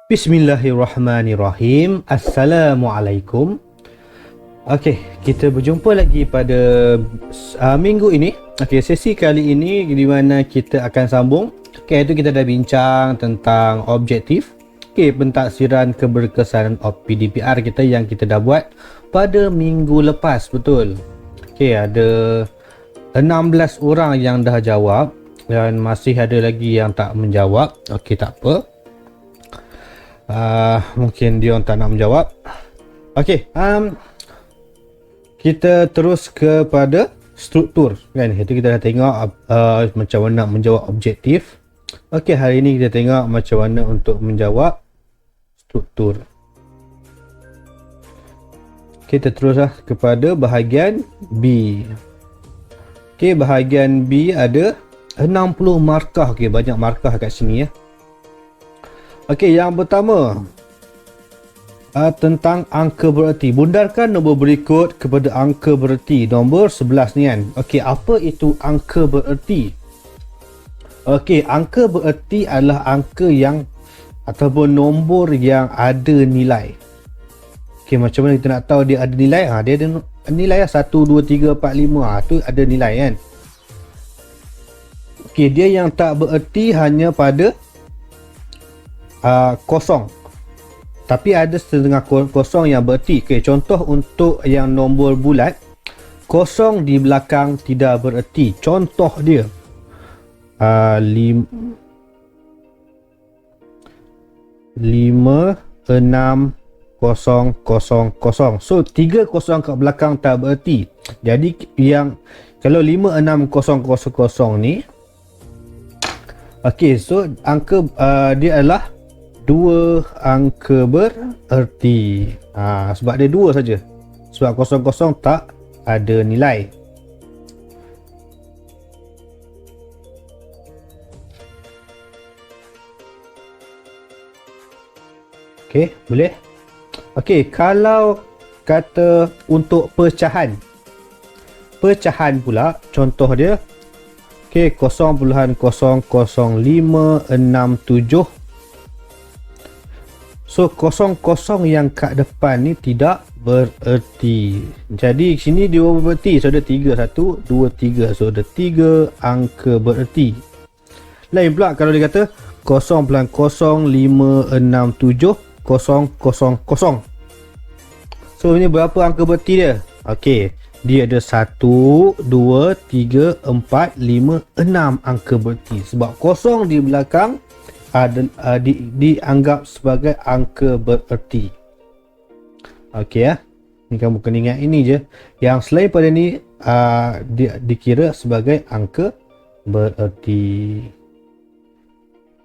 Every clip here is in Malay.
Bismillahirrahmanirrahim. Assalamualaikum. Okey, kita berjumpa lagi pada minggu ini. Okey, sesi kali ini di mana kita akan sambung. Okey, itu kita dah bincang tentang objektif. Okey, pentaksiran keberkesanan PDPR kita yang kita dah buat pada minggu lepas, betul. Okey, ada 16 orang yang dah jawab dan masih ada lagi yang tak menjawab. Okey, tak apa. Mungkin dia tak nak menjawab. Okey, kita terus kepada struktur kan. Itu kita dah tengok macam mana menjawab objektif. Okey, hari ini kita tengok macam mana untuk menjawab struktur. Kita teruslah kepada bahagian B. Okey, bahagian B ada 60 markah. Okey, banyak markah kat sini ya. Okey, yang pertama tentang angka bererti. Bundarkan nombor berikut kepada angka bererti. Nombor 11 ni kan. Okey, apa itu angka bererti? Okey, angka bererti adalah angka yang ataupun nombor yang ada nilai. Okey, macam mana kita nak tahu dia ada nilai? Dia ada nilai 1, 2, 3, 4, 5. Tu ada nilai kan. Okey, dia yang tak bererti hanya pada kosong, tapi ada setengah kosong yang bererti. Okay, contoh untuk yang nombor bulat, kosong di belakang tidak bererti. Contoh dia 5, 6, 0, 0. So 3 kosong kat belakang tak bererti. Jadi yang kalau 5, 6, 0, 0 ni, okey, so angka dia adalah 2 angka bererti. Sebab dia 2 saja. Sebab 0, 0 tak ada nilai. Okey, boleh? Okey, kalau kata untuk pecahan. Pecahan pula, contoh dia. Okey, 0.000567. So 0, 0 yang kat depan ni tidak bererti. Jadi sini dia bererti. So ada 3, 1, 2, 3. So ada 3 angka bererti. Lain pula kalau dia kata 0.0567 000. So ini berapa angka bererti dia? Okey, dia ada 1, 2, 3, 4, 5, 6 angka bererti. Sebab 0 di belakang dianggap sebagai angka bererti. Okey ya. Ni kamu kena ingat ini je. Yang selain pada ni dikira sebagai angka bererti.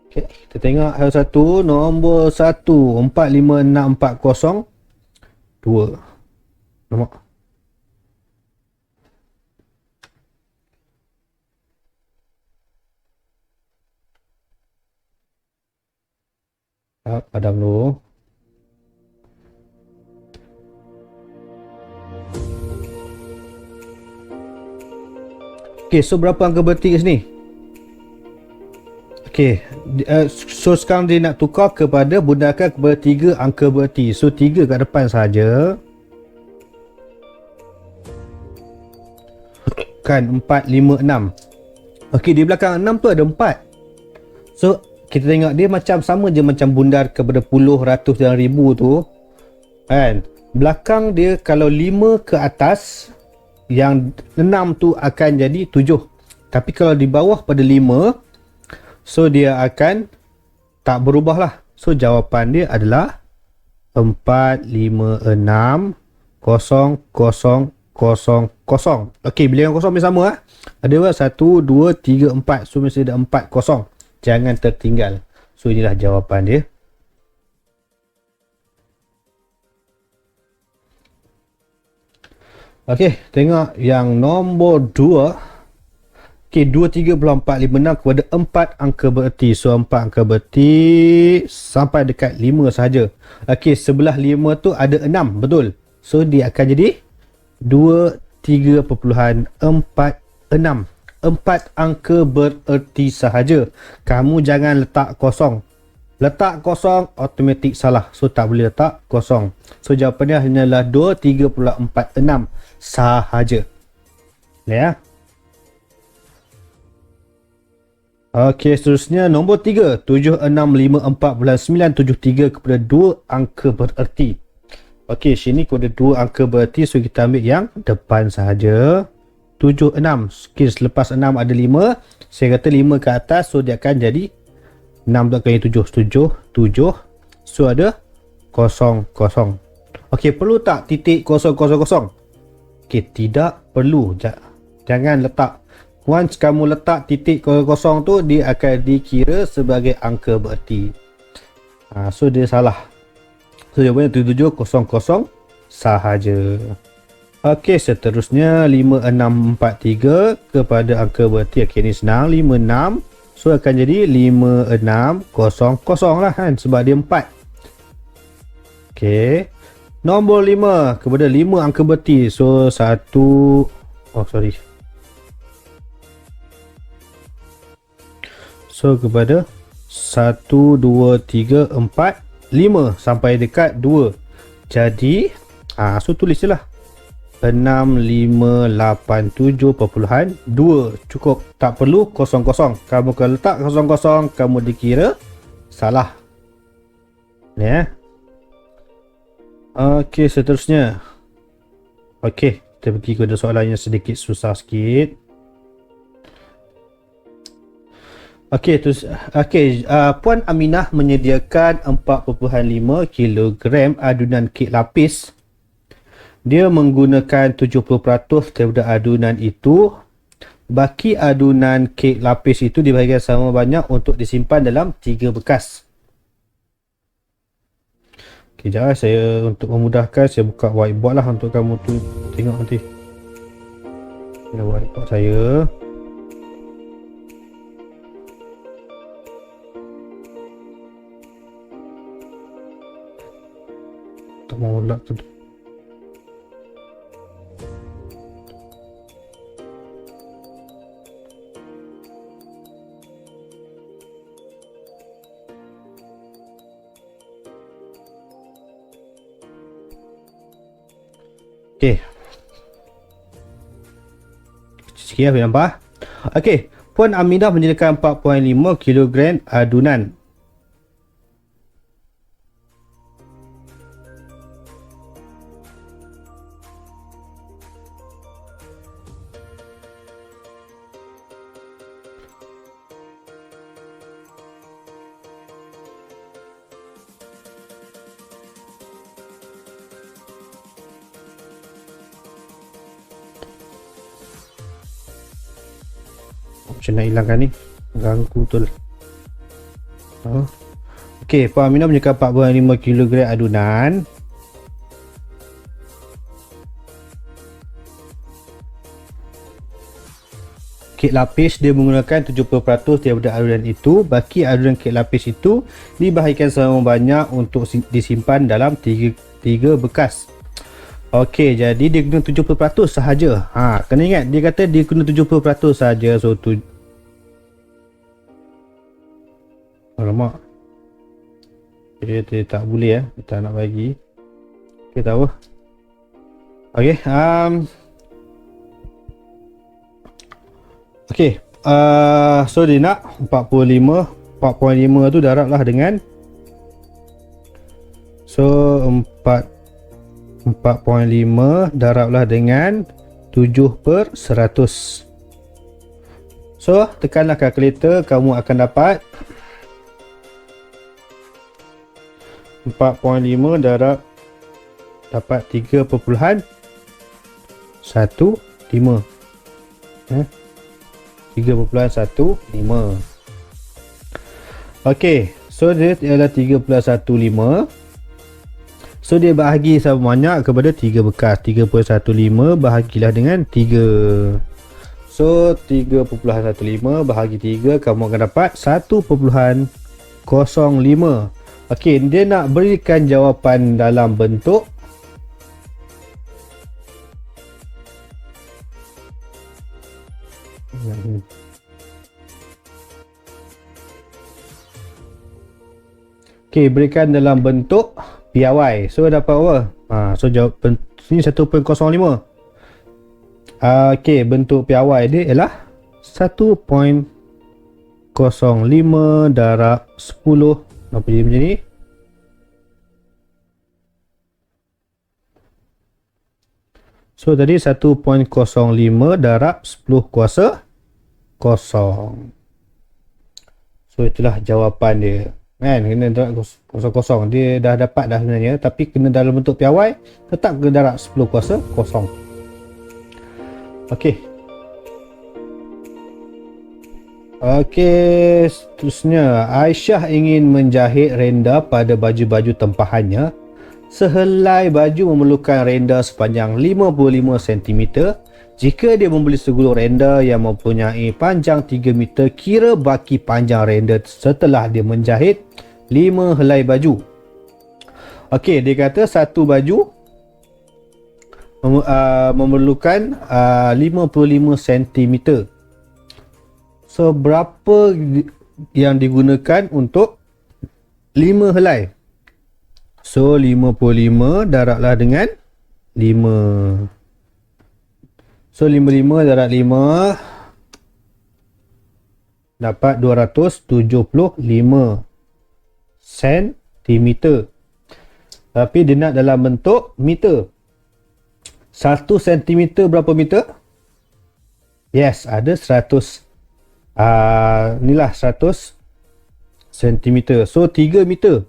Okey, kita tengok ada satu, nombor 1, 45640 2. Nampak? Padam dulu. Okey, so berapa angka bererti kat sini? Okey, so sekarang dia nak tukar kepada bundarkan kepada 3 angka bererti. So 3 kat depan saja. Kan 4, 5, 6. Okey, di belakang 6 tu ada 4. So kita tengok dia macam sama je macam bundar kepada puluh, ratus dan ribu tu kan. Belakang dia kalau 5 ke atas, yang 6 tu akan jadi 7. Tapi kalau di bawah pada 5, so dia akan tak berubah lah. So jawapan dia adalah 4560000. Okey, bila yang kosong bersama ada 1, 2, 3, 4. So mesti ada 4 kosong. Jangan tertinggal. So inilah jawapan dia. Okey, tengok yang nombor 2. Okey, 2, 3, 4, 5, 6 kepada 4 angka bererti. So 4 angka bererti sampai dekat 5 sahaja. Okey, sebelah 5 tu ada 6, betul? So dia akan jadi 23.46. 4 angka bererti sahaja. Kamu jangan letak kosong. Letak kosong, automatik salah. So tak boleh letak kosong. So jawapannya hanyalah 23.46 sahaja. Ya. Okey, seterusnya nombor 3. 7654.973 kepada 2 angka bererti. Okey, sini kepada 2 angka bererti. So kita ambil yang depan sahaja. 76. Okey, selepas 6 ada 5. Saya kata 5 ke atas. So dia akan jadi 6 kali 7. 7. 7. So ada 0, 0. Okey, perlu tak titik 0, 0, 0? Okey, tidak perlu. Jangan letak. Once kamu letak titik 0, 0 tu, dia akan dikira sebagai angka bererti. So dia salah. So jawapannya 7700 sahaja. Okey, seterusnya 5643 kepada angka bererti. Okey, ni senang. 56. So akan jadi 5600 lah kan, sebab dia 4. Okey. Nombor 5 kepada 5 angka bererti. So 1. Oh sorry. So kepada 1, 2, 3, 4, 5 sampai dekat 2. Jadi so tulis je lah 6587.2. Cukup, tak perlu 00. Kamu kalau letak 00, kamu dikira salah. Ya. Okey, seterusnya. Okey, kita pergi kepada soalan yang sedikit susah sikit. Okey, Puan Aminah menyediakan 4.5 kilogram adunan kek lapis. Dia menggunakan 70% daripada adunan itu. Baki adunan kek lapis itu dibahagikan sama banyak untuk disimpan dalam 3 bekas. Okey, jap saya untuk memudahkan saya buka whiteboard lah untuk kamu tu tengok nanti. Ini whiteboard saya. Tak mau lock tu. Okey. Sikit boleh nampak. Okey, Puan Aminah menyediakan 4.5 kilogram adunan. Macam nak hilangkan ni, ganggu betul. Okey, Puan Aminah menyediakan 4.5 kilogram adunan. Kek lapis dia menggunakan 70% daripada adunan itu. Baki adunan kek lapis itu dibahagikan sama banyak untuk disimpan dalam 3 bekas. Okey, jadi dia guna 70% sahaja. Kena ingat dia kata dia guna 70% sahaja. So alamak. Dia tak boleh kita nak bagi. Okey, tahu. Okey, okey. So dia nak 45 tu darablah dengan 4.5 darablah dengan 7/100. So tekanlah kalkulator, kamu akan dapat 4.5 darab dapat 3.15. 3.15. Okey, so dia ialah 3.15. So dia bahagi sama banyak kepada 3 bekas. 3.15 bahagilah dengan 3. So 3.15 bahagi 3, kamu akan dapat 1.05. Okey, dia nak berikan jawapan dalam bentuk Okey, berikan dalam bentuk piawai. So dapat apa? So jawab ni 1.05. Okey, bentuk piawai dia ialah 1.05 darab 10. Apa jadi macam ni? So tadi 1.05 darab 10 kuasa 0. So itulah jawapan dia. Kan, kena darab 0. Dia dah dapat dah sebenarnya, tapi kena dalam bentuk piawai, tetap kena darab 10 kuasa 0. Okey. Okey, seterusnya Aisyah ingin menjahit renda pada baju-baju tempahannya. Sehelai baju memerlukan renda sepanjang 55 cm. Jika dia membeli segulung renda yang mempunyai panjang 3 meter, kira baki panjang renda setelah dia menjahit 5 helai baju. Okey, dia kata satu baju memerlukan 55 cm. So berapa yang digunakan untuk 5 helai? So 55 darablah dengan 5. So 55 darab 5 dapat 275 cm. Tapi dia nak dalam bentuk meter. 1 cm berapa meter? Yes, ada 100. Inilah 100 cm. So 3 meter.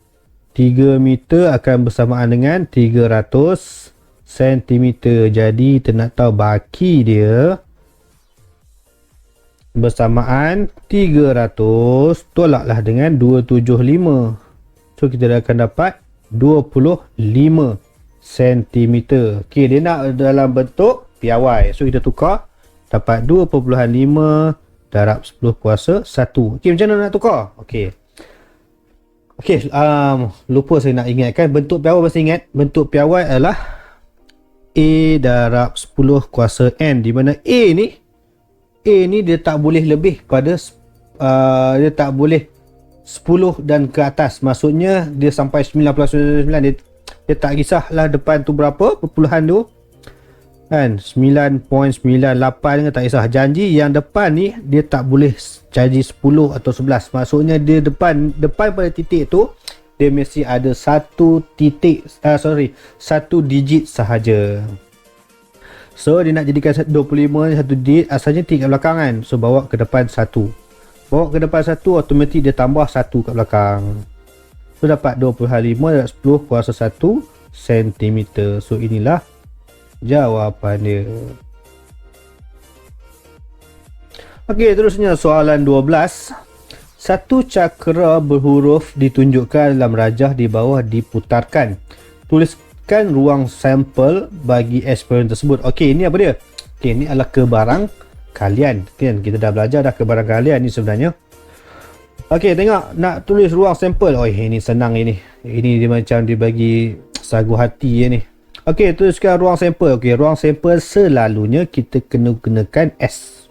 3 meter akan bersamaan dengan 300 cm. Jadi kita nak tahu baki dia bersamaan 300 tolaklah dengan 275. So kita akan dapat 25 cm. Okey, dia nak dalam bentuk piawai. So kita tukar, dapat 2.5 darab 10 kuasa 1. Okey, macam mana nak tukar? Okey. Okey, lupa saya nak ingatkan bentuk piawai. Masih ingat bentuk piawai adalah A darab 10 kuasa N, di mana A ni dia tak boleh lebih pada dia tak boleh 10 dan ke atas. Maksudnya dia sampai 9.9, dia tak kisahlah depan tu berapa perpuluhan tu kan, 9.98 kan, tak kisah. Janji yang depan ni dia tak boleh jadi 10 atau 11. Maksudnya dia depan pada titik tu dia mesti ada satu digit sahaja. So dia nak jadikan 25 satu digit, asalnya titik kat belakang kan. So bawa ke depan 1. Bawa ke depan 1, automatik dia tambah 1 kat belakang. So dapat 25 darab 10 kuasa 1 cm. So inilah jawapan dia. Okey, terusnya soalan 12. Satu cakra berhuruf ditunjukkan dalam rajah di bawah diputarkan. Tuliskan ruang sampel bagi eksperimen tersebut. Okey, ini apa dia? Okey, ini adalah kebarang kalian. Kan kita dah belajar dah kebarang kalian ni sebenarnya. Okey, tengok nak tulis ruang sampel. Oh, ini senang ini. Ini dia macam dibagi sagu hati ni. Okey, tuliskan ruang sampel. Okey, ruang sampel selalunya kita kena gunakan S.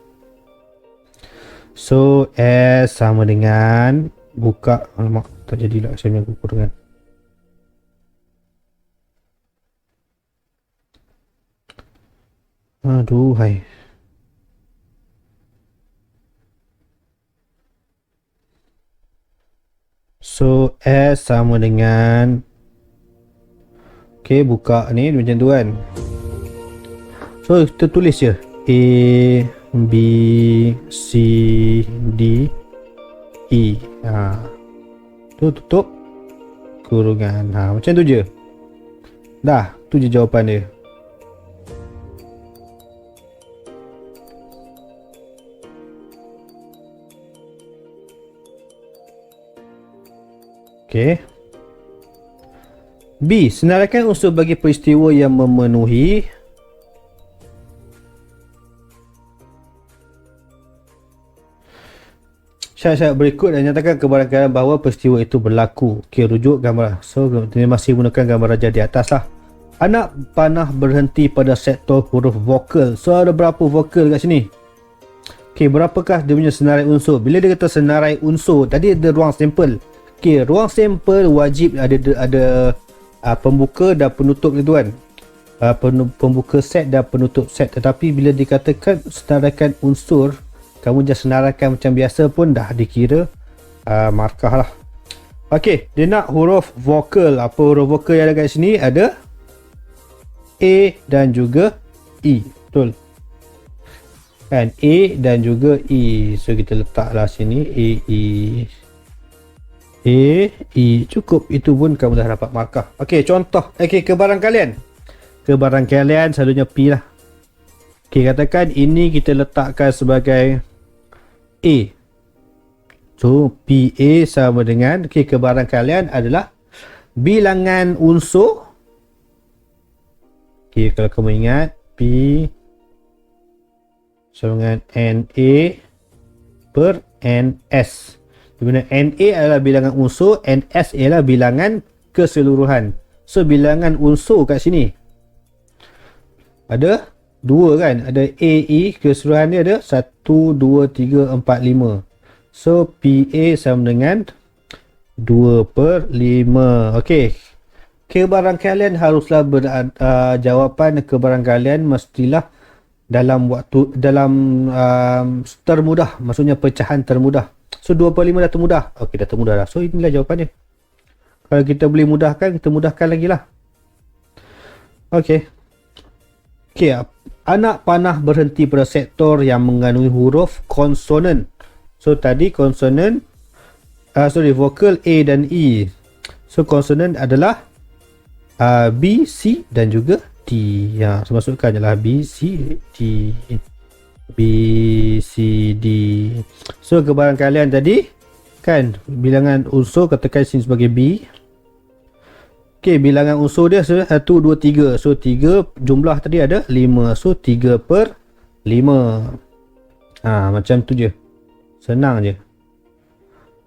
So S sama dengan buka. Alamak, tak jadilah saya punya kurungan. Aduh, hai. So S sama dengan, okey, buka ni macam tu kan. So kita tulis je A, B, C, D, E. Tu tutup kurungan. Macam tu je. Dah, tu je jawapan dia. Okey. B. Senaraikan unsur bagi peristiwa yang memenuhi syarat-syarat berikut dan nyatakan kebarangkalian bahawa peristiwa itu berlaku. Okey, rujuk gambar. So, dia masih gunakan gambar raja di atas lah. Anak panah berhenti pada sektor huruf vokal. So, ada berapa vokal kat sini? Okey, berapakah dia punya senarai unsur? Bila dia kata senarai unsur, tadi ada ruang sampel. Okey, ruang sampel wajib ada pembuka dan penutup gitu kan. Pembuka set dan penutup set, tetapi bila dikatakan senarakan unsur, kamu just senarakan macam biasa pun dah dikira markah lah. Okey, dia nak huruf vokal. Apa huruf vokal yang ada kat sini? Ada A dan juga E, betul kan? A dan juga E. So kita letaklah sini A, E, cukup. Itu pun kamu dah dapat markah. Okey, contoh. Okey, kebarangkalian selalunya P lah. Okey, katakan ini kita letakkan sebagai A. So PA sama dengan, okey, kebarangkalian adalah bilangan unsur. Okey, kalau kamu ingat P sama dengan NA per NS, di mana NA adalah bilangan unsur, NS ialah bilangan keseluruhan. So bilangan unsur kat sini ada 2 kan, ada AE, keseluruhan dia ada 1, 2, 3, 4, 5. So PA sama dengan 2 per 5. Okey, kebarangkalian haruslah jawapan kebarangkalian mestilah dalam termudah, maksudnya pecahan termudah. So 2 per 5 dah termudah. Okey, dah termudah dah. So inilah jawapannya. Kalau kita boleh mudahkan, kita mudahkan lagi lah. Okey, anak panah berhenti pada sektor yang mengandungi huruf konsonan. So tadi konsonan, vokal A dan E. So konsonan adalah B, C dan juga D. Ya, so masukkan je lah B, C, D. B, C, D. So kebarangkalian tadi kan, bilangan unsur katakan sini sebagai B. Okey, bilangan unsur dia 1, 2, 3. So 3 jumlah tadi ada 5. So 3 per 5. Macam tu je. Senang je.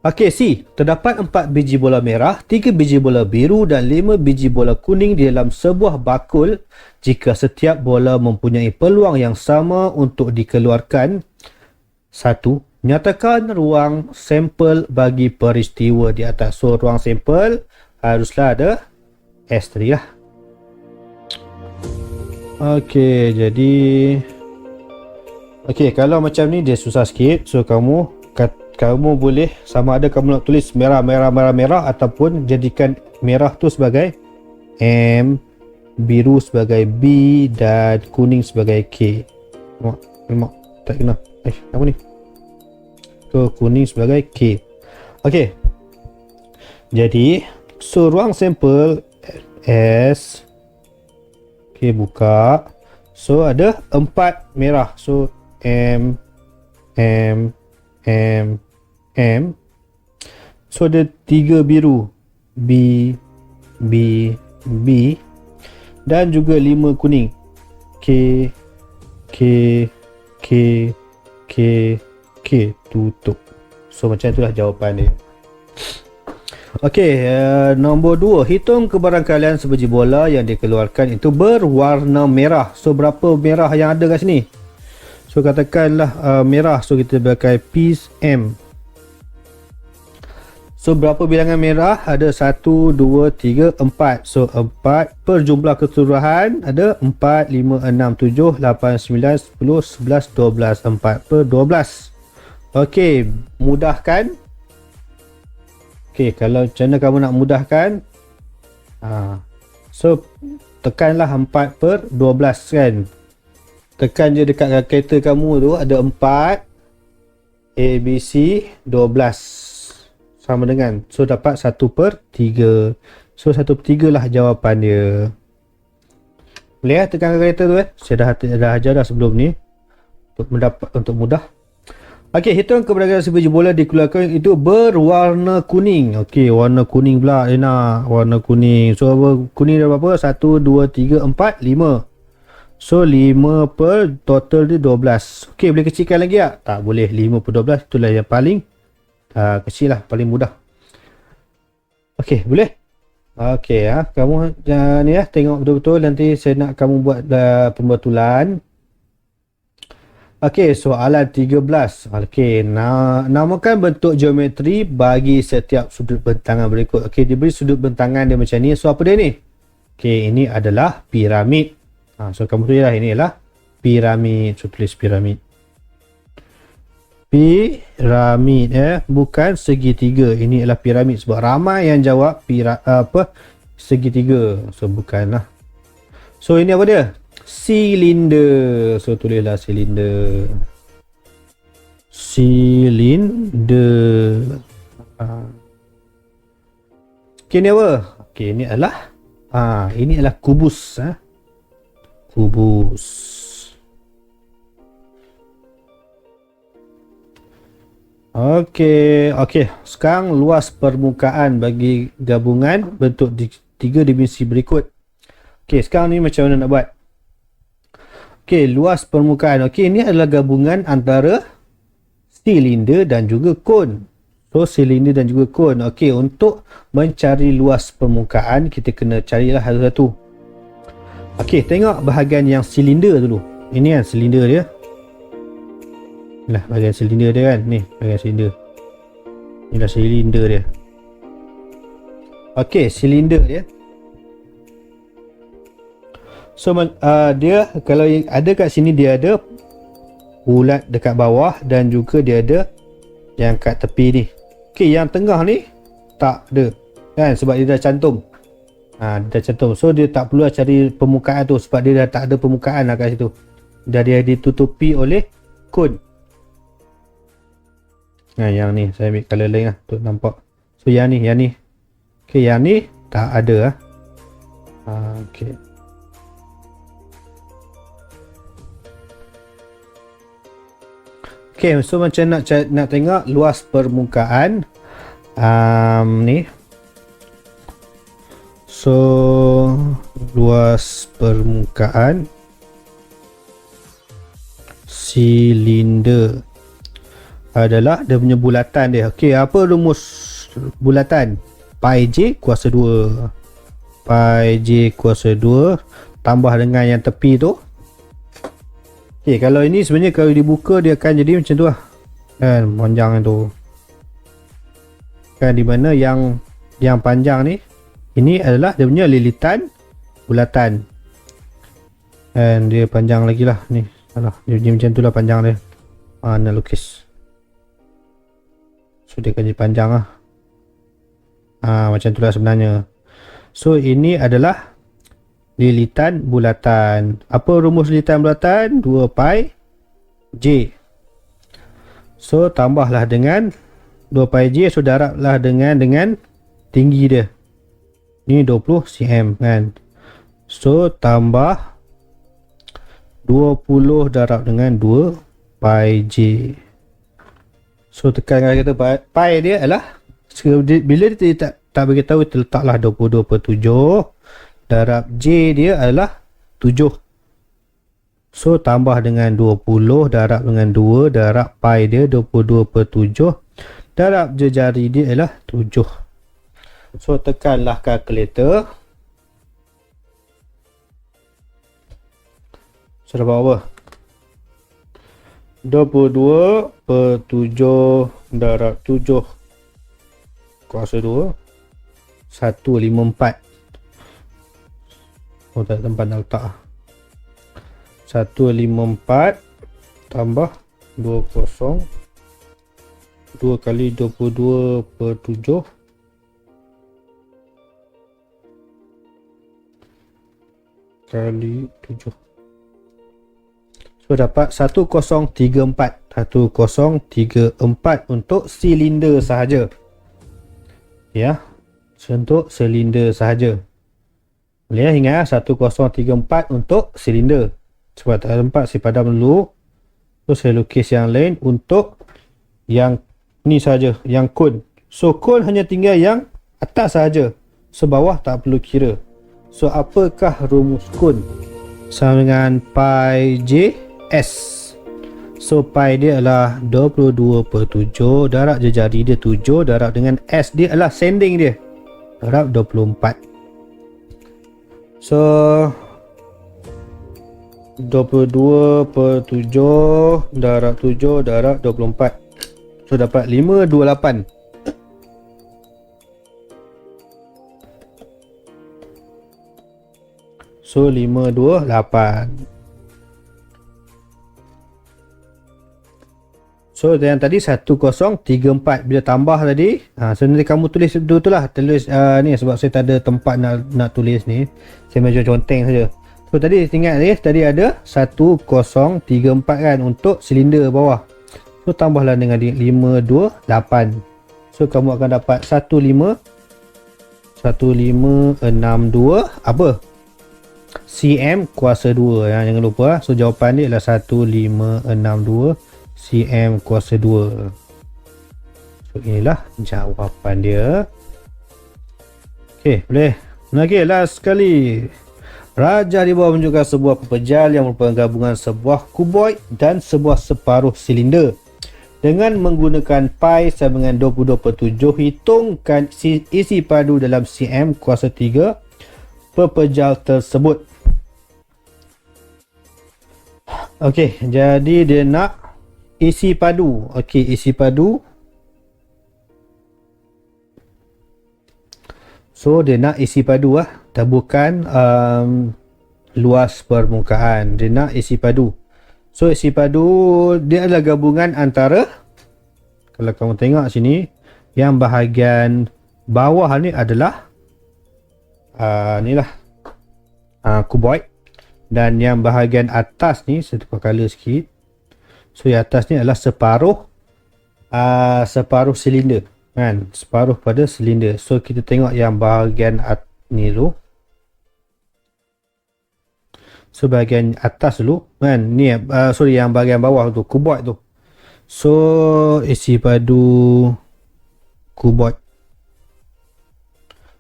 Okey, C. Terdapat 4 biji bola merah, 3 biji bola biru dan 5 biji bola kuning di dalam sebuah bakul. Jika setiap bola mempunyai peluang yang sama untuk dikeluarkan. 1. Nyatakan ruang sampel bagi peristiwa di atas. So ruang sampel haruslah ada S tadi lah. Okey, jadi kalau macam ni dia susah sikit. So kamu boleh sama ada kamu nak tulis merah ataupun jadikan merah tu sebagai M, biru sebagai B dan kuning sebagai K. Lemak tak kena. Apa ni? So kuning sebagai K. Okey. Jadi so ruang sampel S. Okey, buka. So ada 4 merah. So M. So ada 3 biru. B dan juga 5 kuning. K. Tutup. So macam itulah jawapan dia. Okey, nombor 2. Hitung kebarangkalian sebiji bola yang dikeluarkan itu berwarna merah. So berapa merah yang ada kat sini? So katakanlah merah. So kita pakai piece M. So berapa bilangan merah? Ada 1, 2, 3, 4. So 4 per jumlah keseluruhan ada 4, 5, 6, 7, 8, 9, 10, 11, 12. 4 per 12. Okey, mudahkan. Okey, kalau macam mana kamu nak mudahkan? So tekanlah 4 per 12 kan. Tekan je dekat kalkulator kamu tu, ada 4 ABC 12 sama dengan, so dapat 1 per 3. So 1 per 3 lah jawapan dia. Boleh tekan kalkulator tu saya dah ajar dah sebelum ni untuk mudah. Okey, hitung keberadaan sebiji bola dikeluarkan itu berwarna kuning. Okey, warna kuning pula dia nak. Warna kuning. So kuning dah berapa? 1, 2, 3, 4, 5. So 5 per total dia 12. Okey, boleh kecilkan lagi tak? Tak boleh. 5 per 12 itulah yang paling kecil lah, paling mudah. Okey, boleh? Okey, kamu ni tengok betul-betul. Nanti saya nak kamu buat pembetulan. Okey, soalan 13. Okey, namakan bentuk geometri bagi setiap sudut bentangan berikut. Okey, diberi sudut bentangan dia macam ni. So, apa dia ni? Okey, ini adalah piramid. So, kamu tulis lah, ini adalah piramid. So, tulis piramid. Piramid, bukan segitiga. Ini adalah piramid. Sebab ramai yang jawab segitiga. So, bukanlah. So, ini apa dia? Silinder. So, tulislah silinder. Silinder. Okey, ni apa? Okey, ini adalah kubus. Kubus. Okey. Sekarang luas permukaan bagi gabungan bentuk 3 dimensi berikut. Okey, sekarang ni macam mana nak buat? Okey, luas permukaan. Okey, ini adalah gabungan antara silinder dan juga kon. So, silinder dan juga kon. Okey, untuk mencari luas permukaan, kita kena carilah satu-satu. Okey, tengok bahagian yang silinder dulu. Ini kan silinder dia. Inilah bahagian silinder dia kan. Ni, bahagian silinder. Inilah silinder dia. Okey, silinder dia. So, dia kalau ada kat sini, dia ada bulat dekat bawah dan juga dia ada yang kat tepi ni. Okey, yang tengah ni tak ada kan, sebab dia dah cantum. Dia dah cantum. So, dia tak perlu cari permukaan tu sebab dia dah tak ada permukaan lah kat situ. Dah dia ditutupi oleh kon. Yang ni saya ambil colour lain lah untuk nampak. So, yang ni. Okey, yang ni tak ada lah. Okey. Okay, so macam nak tengok luas permukaan ni. So, luas permukaan silinder adalah dia punya bulatan dia. Okey, apa rumus bulatan? Pi J kuasa 2. Pi J kuasa 2 tambah dengan yang tepi tu. Okey, kalau ini sebenarnya kalau dibuka dia akan jadi macam tu lah. Kan, panjang tu. Kan, di mana yang panjang ni, ini adalah dia punya lilitan bulatan. Dan dia panjang lagi lah ni. Alah, dia macam tu lah panjang dia. Nak lukis. So, dia akan jadi panjang lah. Macam tu lah sebenarnya. So, ini adalah lilitan bulatan. Apa rumus lilitan bulatan? 2 pi J. So, tambahlah dengan 2 pi J. So, darablah dengan tinggi dia. Ni 20 cm kan. So, tambah 20 darab dengan 2 pi J. So, tekan kata pi dia adalah bila dia tak beritahu, terletaklah 22/7. Darab J dia adalah 7. So, tambah dengan 20 darab dengan 2 darab pi dia 22/7. Darab jari dia adalah 7. So, tekanlah kalkulator. So, dapat apa? 22/7 darab 7 kuasa 2 154. Oh, tak ada tempat nak letak. 154 tambah 20. 2 kali 22/7 kali 7. So, dapat 1034. 1034 untuk silinder sahaja. Ya, untuk silinder sahaja. Boleh ingat 1034 untuk silinder. Sebab tak ada tempat, saya padam dulu. So, saya lukis yang lain untuk yang ni saja, yang kon. So, kon hanya tinggal yang atas saja. So, bawah tak perlu kira. So, apakah rumus kon? Sama dengan pi J S. So, pi dia adalah 22/7. Darab jari dia 7. Darab dengan S dia adalah sending dia. Darab 24. So, 22/7 darab 7 darab 24. So dapat 528. So 528. So yang tadi 1034. Bila tambah tadi, so nanti kamu tulis betul lah. Tulis ni sebab saya tak ada tempat nak tulis ni. Saya macam conteng saja. So tadi ingat tadi ada 1034 kan untuk silinder bawah. So tambahlah dengan 528. So kamu akan dapat 1562 apa? cm kuasa 2. Jangan lupa. So jawapan dia adalah 1562 cm kuasa 2. So inilah jawapan dia. Okey, boleh. Okey, last sekali. Raja di bawah menunjukkan sebuah pepejal yang merupakan gabungan sebuah kuboid dan sebuah separuh silinder. Dengan menggunakan pi sama dengan 22/7, hitungkan isi padu dalam cm kuasa 3 pepejal tersebut. Okey, jadi dia nak isi padu. Okey, isi padu. So dia nak isi padu dah bukan luas permukaan. Dia nak isi padu. So isi padu dia adalah gabungan antara, kalau kamu tengok sini, yang bahagian bawah ni adalah kuboid, dan yang bahagian atas ni saya tukar color sikit. So yang atas ni adalah separuh silinder kan, separuh pada silinder. So kita tengok yang bahagian ni dulu. So bahagian atas dulu kan, ni yang bahagian bawah tu kuboid tu. So isi padu kuboid.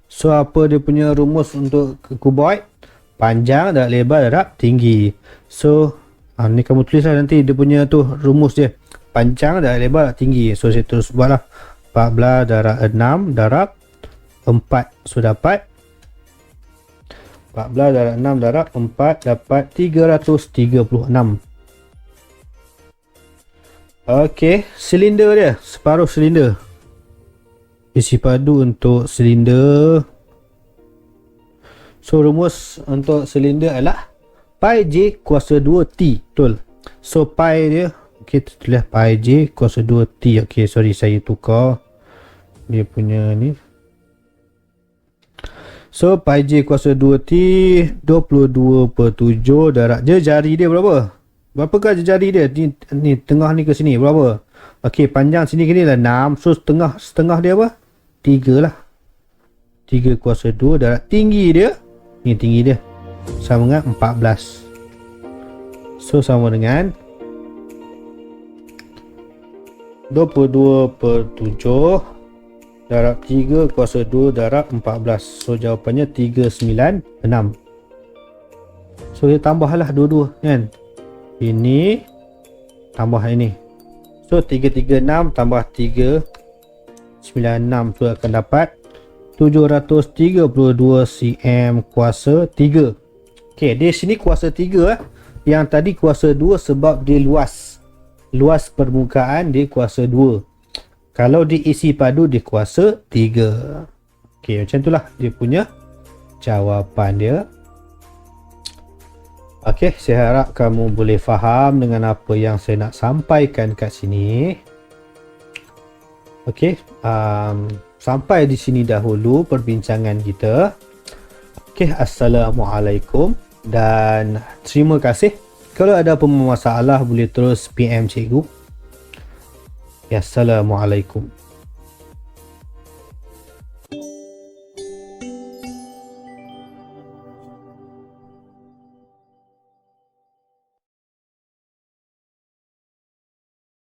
So apa dia punya rumus untuk kuboid? Panjang darab lebar darab tinggi. So ni kamu tulislah nanti dia punya tu rumus dia. Panjang darab lebar darab tinggi. So saya terus buatlah 14 darab 6 darab 4. So dapat 14 darab 6 darab 4 dapat 336. Okey, silinder dia, separuh silinder. Isi padu untuk silinder. So rumus untuk silinder adalah pi j kuasa 2t. Betul. So pi dia, kita tulis pi j kuasa 2t. Okey, sorry saya tukar dia punya ni. So pi j kuasa 2t 22/7 darab jari dia berapa? Berapakah jari dia? Ni tengah ni ke sini berapa? Okey, panjang sini ke ni lah 6. So setengah dia apa? 3 lah. 3 kuasa 2 darab tinggi dia. Ni tinggi dia sama dengan 14. So sama dengan 22/7 darab 3 kuasa 2 darab 14. So jawapannya 396. So kita tambahlah dua-dua kan. Ini tambah ini. So 336 tambah 396. So akan dapat 732 cm kuasa 3. Okey, di sini kuasa 3 Yang tadi kuasa 2 sebab dia luas. Luas permukaan dia kuasa 2. Kalau diisi padu dia kuasa 3. Okey, macam itulah dia punya jawapan dia. Okey, saya harap kamu boleh faham dengan apa yang saya nak sampaikan kat sini. Okey, sampai di sini dahulu perbincangan kita. Okey, Assalamualaikum dan terima kasih. Kalau ada apa masalah boleh terus PM cikgu. Assalamualaikum.